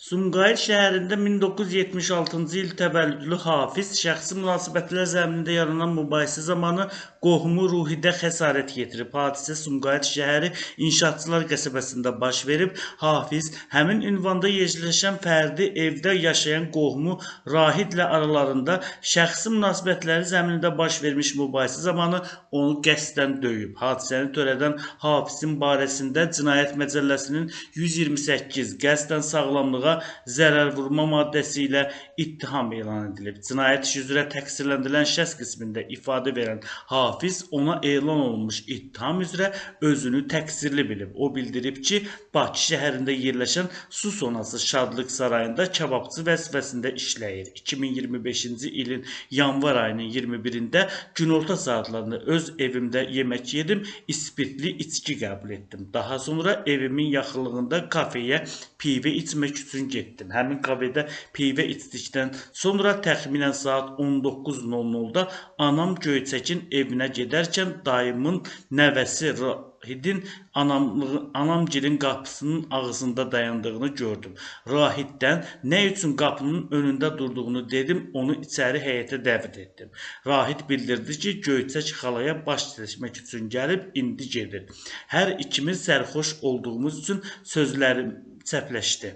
Sumqayıt şəhərində 1976-cı il təvəllüdlü Hafiz şəxsi münasibətlər zəminində yaranan mübahisə zamanı qohumu Ruhidə xəsarət yetirib. Hadisə Sumqayıt şəhəri İnşaatçılar qəsəbəsində baş verib. Hafiz həmin ünvanda yerləşən fərdi evdə yaşayan qohumu Rahidlə aralarında şəxsi münasibətləri zəminində baş vermiş mübahisə zamanı onu qəsdən döyüb. Hadisəni törədən Hafizin barəsində Cinayət Məcəlləsinin 128 qəsdən sağlamlığa zərər vurma maddəsi ilə ittiham elan edilib. Cinayət işi üzrə təqsirləndirilən şəxs qismində ifadə verən Hafiz ona elan olunmuş ittiham üzrə özünü təqsirli bilib. O bildirib ki, Bakı şəhərində yerləşən Su Sonası Şadlıq Sarayında kababçı vəzifəsində işləyir. 2025-ci ilin yanvar ayının 21-də günorta saatlarında öz evimdə yemək yedim, ispirtli içki qəbul etdim. Daha sonra evimin yaxınlığında kafeyə pivə içmək üçün getdim. Həmin kafedə pivə içdikdən sonra təxminən saat 19:00-da anam Göyçəkin evinə gedərkən dayımın nəvəsi Rahidin anamgilin qapısının ağzında dayandığını gördüm. Rahiddən nə üçün qapının önündə durduğunu dedim, onu içəri həyətə dəvət etdim. Rahid bildirdi ki, Göyçək xalaya baş çəkmək üçün gəlib, indi gedir. Hər ikimiz sərxoş olduğumuz üçün sözlərim çəpləşdi.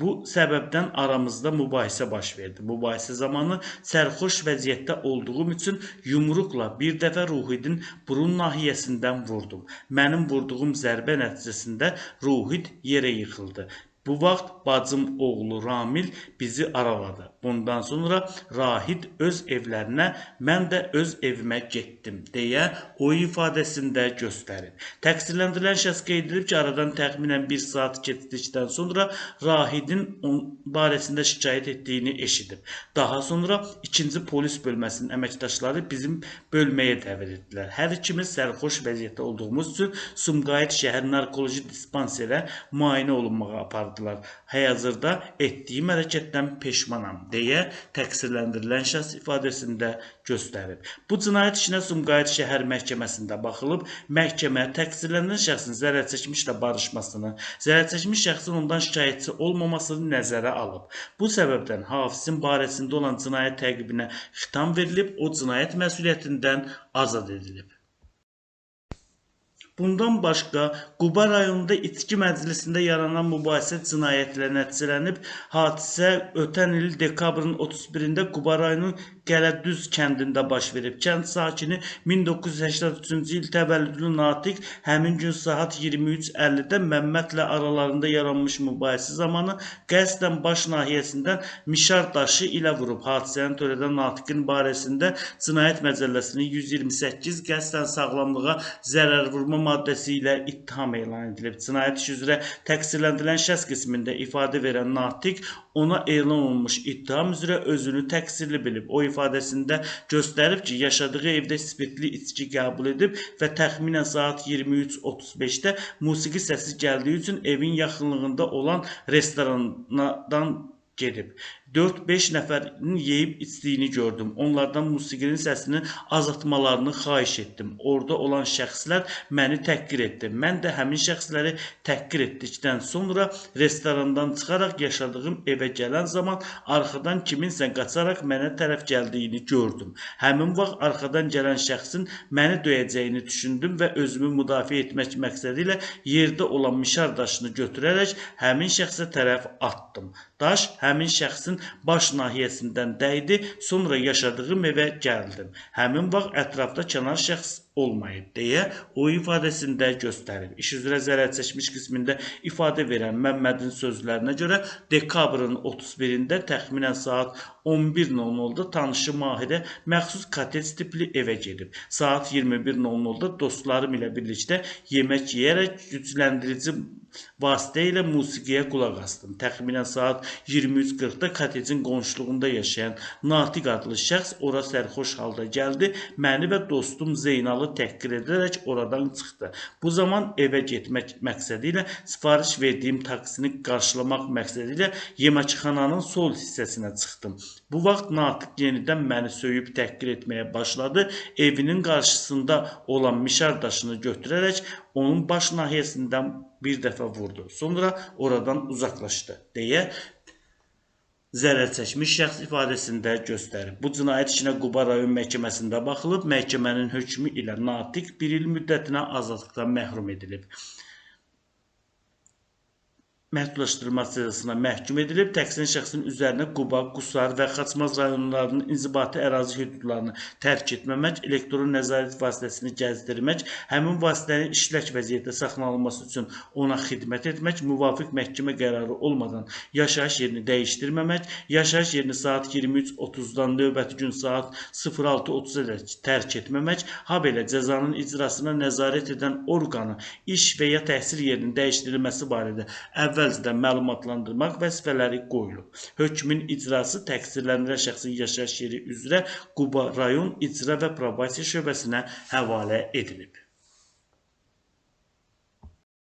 Bu səbəbdən aramızda mübahisə baş verdi. Mübahisə zamanı sərxoş vəziyyətdə olduğum üçün yumruqla bir dəfə Ruhidin burun nahiyəsindən vurdum. Mənim vurduğum zərbə nəticəsində Ruhid yerə yıxıldı. Bu vaxt bacım oğlu Ramil bizi araladı. Bundan sonra Rahid öz evlərinə, mən də öz evimə getdim deyə o ifadəsində göstərib. Təqsirləndirilən şəxs qeyd edib ki, aradan təxminən 1 saat keçdikdən sonra Rahidin barəsində şikayət etdiyini eşidib. Daha sonra 2-ci polis bölməsinin əməkdaşları bizim bölməyə dəvət etdilər. Hər ikimiz sərxoş vəziyyətdə olduğumuz üçün Sumqayıt şəhər narkoloji dispanserə müayinə olunmağa apardı. Hal-hazırda etdiyim hərəkətdən peşmanam deyə təqsirləndirilən şəxs ifadəsində göstərib. Bu cinayət işinə Sumqayıt şəhər məhkəməsində baxılıb. Məhkəmə təqsirləndirilən şəxsin zərərçəkmişlə barışmasını, zərərçəkmiş şəxsin ondan şikayətçi olmamasını nəzərə alıb. Bu səbəbdən Hafizin barəsində olan cinayət təqibinə xitam verilib, o cinayət məsuliyyətindən azad edilib. Bundan başqa, Quba rayonunda içki məclisində yaranan mübahisə cinayətlə nəticələnib. Hadisə ötən il dekabrın 31-də Quba rayonunun Qələdüz kəndində baş verib. Kənd sakini 1983-cü il təvəllüdlü Natiq həmin gün saat 23:50-də Məmmədlə aralarında yaranmış mübahisə zamanı qəsdən baş nahiyəsindən mişar daşı ilə vurub. Hadisəni törədən Natiqin barəsində Cinayət Məcəlləsinin 128 qəsdən sağlamlığa zərər vurma maddəsi ilə ittiham elan edilib. Cinayət işi üzrə təqsirləndirilən şəxs qismində ifadə verən Natiq ona elan olunmuş ittiham üzrə özünü təqsirli bilib. O ifadəsində göstərib ki, yaşadığı evdə spirtli içki qəbul edib və təxminən saat 23:35-də musiqi səsi gəldiyi üçün evin yaxınlığında olan restorandan gedib. 4-5 nəfərin yeyib içdiyini gördüm. Onlardan musiqinin səsini azaltmalarını xahiş etdim. Orada olan şəxslər məni təhqir etdi. Mən də həmin şəxsləri təhqir etdikdən sonra restorandan çıxaraq yaşadığım evə gələn zaman arxadan kiminsə qaçaraq mənə tərəf gəldiyini gördüm. Həmin vaxt arxadan gələn şəxsin məni döyəcəyini düşündüm və özümü müdafiə etmək məqsədi ilə yerdə olan mişar daşını götürərək həmin şəxsə tərəf atdım. Daş həmin şəxsin baş nahiyəsindən dəydi, sonra yaşadığım evə gəldim. Həmin vaxt ətrafda kənar şəxs olmayıb deyə o ifadəsində göstərib. İş üzrə zərərçəkmiş qismində ifadə verən Məmmədin sözlərinə görə dekabrın 31-də təxminən saat 11:00-da tanışı Mahirə məxsus kotec tipli evə gedib. Saat 21:00-da dostlarım ilə birlikdə yemək yeyərək gücləndirici vasitə ilə musiqiyə qulaq asdım. Təxminən saat 23:40-da kotecin qonşuluğunda yaşayan Natiq adlı şəxs ora sərxoş halda gəldi. Məni və dostum Zeynalı təhqir edərək oradan çıxdı. Bu zaman evə getmək məqsədi ilə sifariş verdiyim taksini qarşılamaq məqsədi ilə yeməkxananın sol hissəsinə çıxdım. Bu vaxt Natiq yenidən məni söyüb təhqir etməyə başladı. Evinin qarşısında olan mişar daşını götürərək onun baş nahiyəsindən bir dəfə vurdu. Sonra oradan uzaqlaşdı deyə zərər çəkmiş şəxs ifadəsində göstərib. Bu cinayət işinə Quba rayon məhkəməsində baxılıb, məhkəmənin hökmü ilə Natiq 1 il müddətinə azadlıqdan məhrum edilib. Məhdudlaşdırılma cəzasına məhkum edilib, təqsirli şəxsin üzərinə Quba, Qusar və Xaçmaz rayonlarının inzibati ərazi hüdudlarını tərk etməmək, elektron nəzarət vasitəsini gəzdirmək, həmin vasitənin işlək vəziyyətdə saxlanılması üçün ona xidmət etmək, müvafiq məhkəmə qərarı olmadan yaşayış yerini dəyişdirməmək, yaşayış yerini saat 23:30-dan növbəti gün saat 06:30-da tərk etməmək, habelə cəzanın icrasına nəzarət edən orqanı iş və ya təhsil yerinin dəyişdirilməsi barədə əvvəlcədən məlumatlandırmaq vəzifələri qoyulub. Hökmün icrası təqsirləndirilən şəxsin yaşayış yeri üzrə Quba rayon İcra və Probasiya şöbəsinə həvalə edilib.